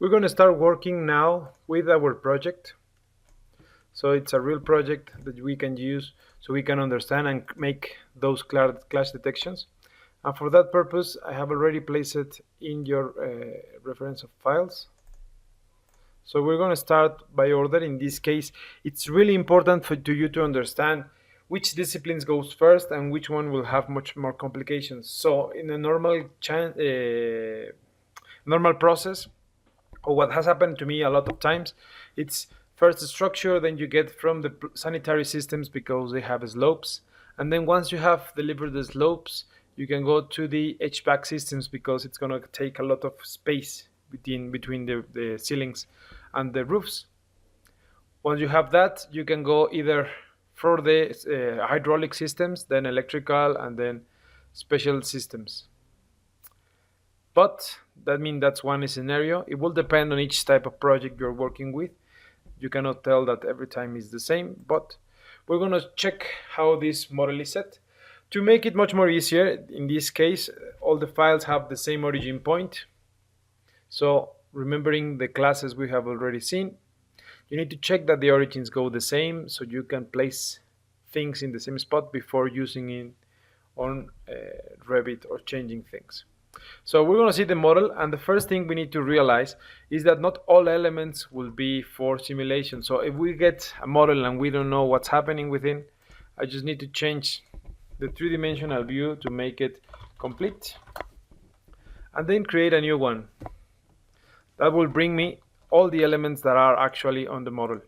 We're going to start working now with our project. So it's a real project that we can use so we can understand and make those clash detections. And for that purpose, I have already placed it in your reference of files. So we're going to start by order. In this case, it's really important to you to understand which disciplines goes first and which one will have much more complications. So in a normal process, or what has happened to me a lot of times, it's first the structure, then you get from the sanitary systems because they have slopes, and then once you have delivered the slopes, you can go to the HVAC systems because it's going to take a lot of space between the ceilings and the roofs. Once you have that, you can go either for the hydraulic systems, then electrical, and then special systems. But that means that's one scenario. It will depend on each type of project you're working with. You cannot tell that every time is the same, but we're going to check how this model is set. To make it much more easier, in this case, all the files have the same origin point. So remembering the classes we have already seen, you need to check that the origins go the same so you can place things in the same spot before using it on Revit or changing things. So we're going to see the model, and the first thing we need to realize is that not all elements will be for simulation. So if we get a model and we don't know what's happening within, I just need to change the three-dimensional view to make it complete, and then create a new one. That will bring me all the elements that are actually on the model.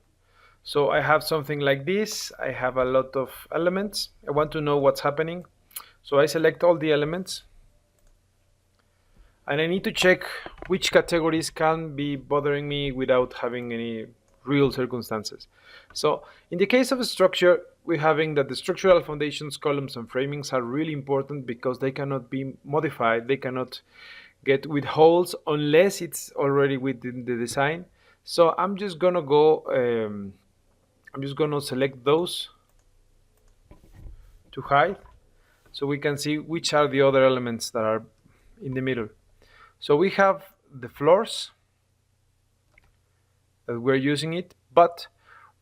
So I have something like this. I have a lot of elements. I want to know what's happening. So I select all the elements, and I need to check which categories can be bothering me without having any real circumstances. So in the case of a structure, we're having that the structural foundations, columns, and framings are really important because they cannot be modified. They cannot get with holes unless it's already within the design. So I'm just gonna go, I'm just gonna select those to hide so we can see which are the other elements that are in the middle. So we have the floors that we're using it, but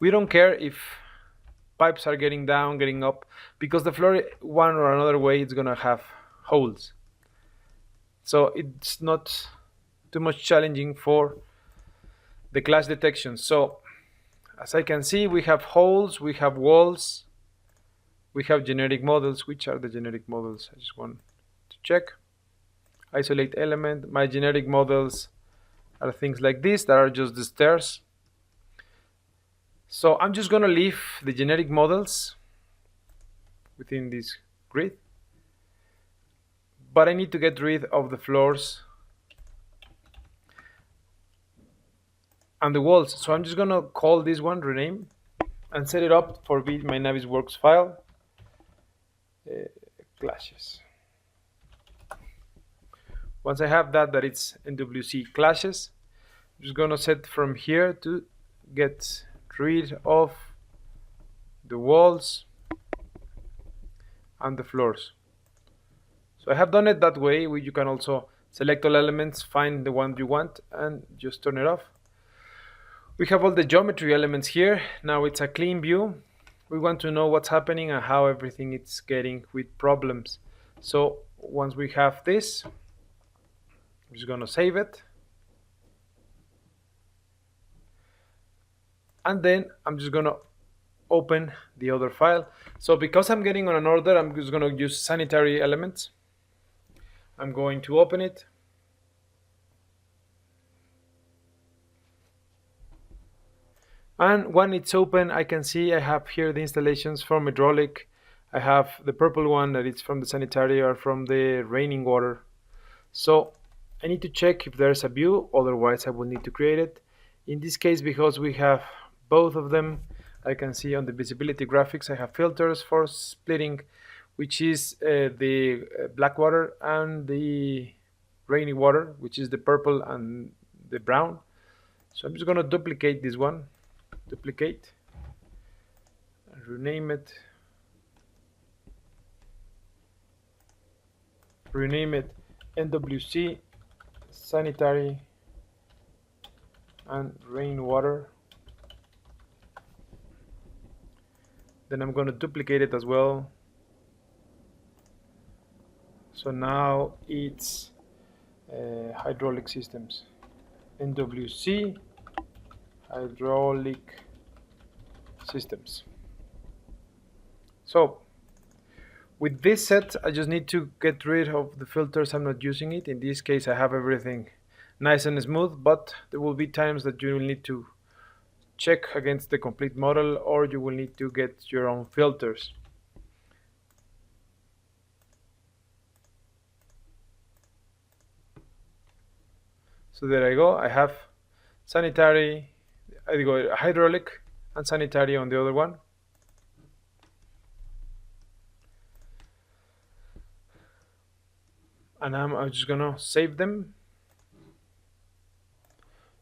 we don't care if pipes are getting down, getting up, because the floor, one or another way, it's gonna have holes. So it's not too much challenging for the clash detection. So as I can see, we have holes, we have walls, we have generic models. Which are the generic models? I just want to check. Isolate element. My generic models are things like this that are just the stairs. So I'm just gonna leave the generic models within this grid, but I need to get rid of the floors and the walls. So I'm just gonna call this one, rename, and set it up for my Navisworks file, clashes. Once I have that it's NWC clashes, I'm just gonna set from here to get rid of the walls and the floors. So I have done it that way. You can also select all elements, find the one you want, and just turn it off. We have all the geometry elements here. Now it's a clean view. We want to know what's happening and how everything is getting with problems. So once we have this, I'm just going to save it. And then I'm just going to open the other file. So because I'm getting on an order, I'm just going to use sanitary elements. I'm going to open it. And when it's open, I can see I have here the installations from hydraulic. I have the purple one that is from the sanitary or from the raining water. So I need to check if there's a view, otherwise I will need to create it. In this case, because we have both of them, I can see on the visibility graphics I have filters for splitting, which is the black water and the rainy water, which is the purple and the brown. So I'm just going to duplicate this one, duplicate, and rename it NWC sanitary and rainwater. Then I'm going to duplicate it as well. So now it's hydraulic systems. NWC hydraulic systems. So with this set, I just need to get rid of the filters. I'm not using it. In this case, I have everything nice and smooth, but there will be times that you will need to check against the complete model, or you will need to get your own filters. So there I go. I have sanitary, I go hydraulic and sanitary on the other one. And I'm just gonna save them.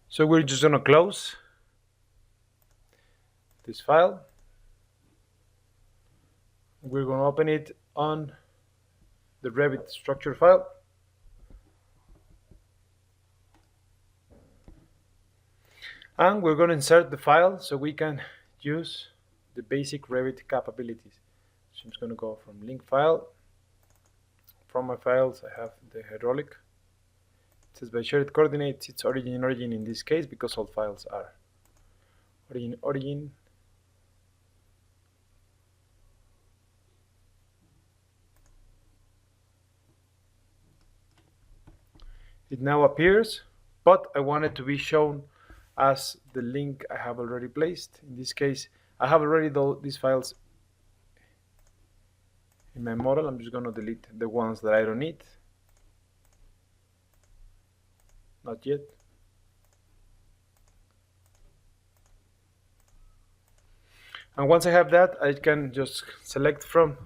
So we're just gonna close this file. We're gonna open it on the Revit structure file. And we're gonna insert the file so we can use the basic Revit capabilities. So I'm just gonna go from link file. From my files, I have the hydraulic. It says by shared coordinates, it's origin in this case because all files are origin. It now appears, but I want it to be shown as the link I have already placed. In this case, I have already these files in my model. I'm just going to delete the ones that I don't need. Not yet. And once I have that, I can just select from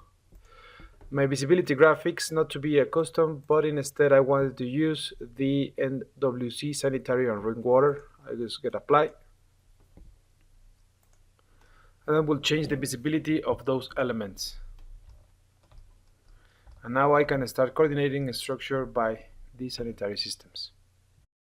my visibility graphics not to be a custom, but instead I wanted to use the NWC sanitary and rainwater. I just get apply. And then we'll change the visibility of those elements. And now I can start coordinating a structure by these sanitary systems.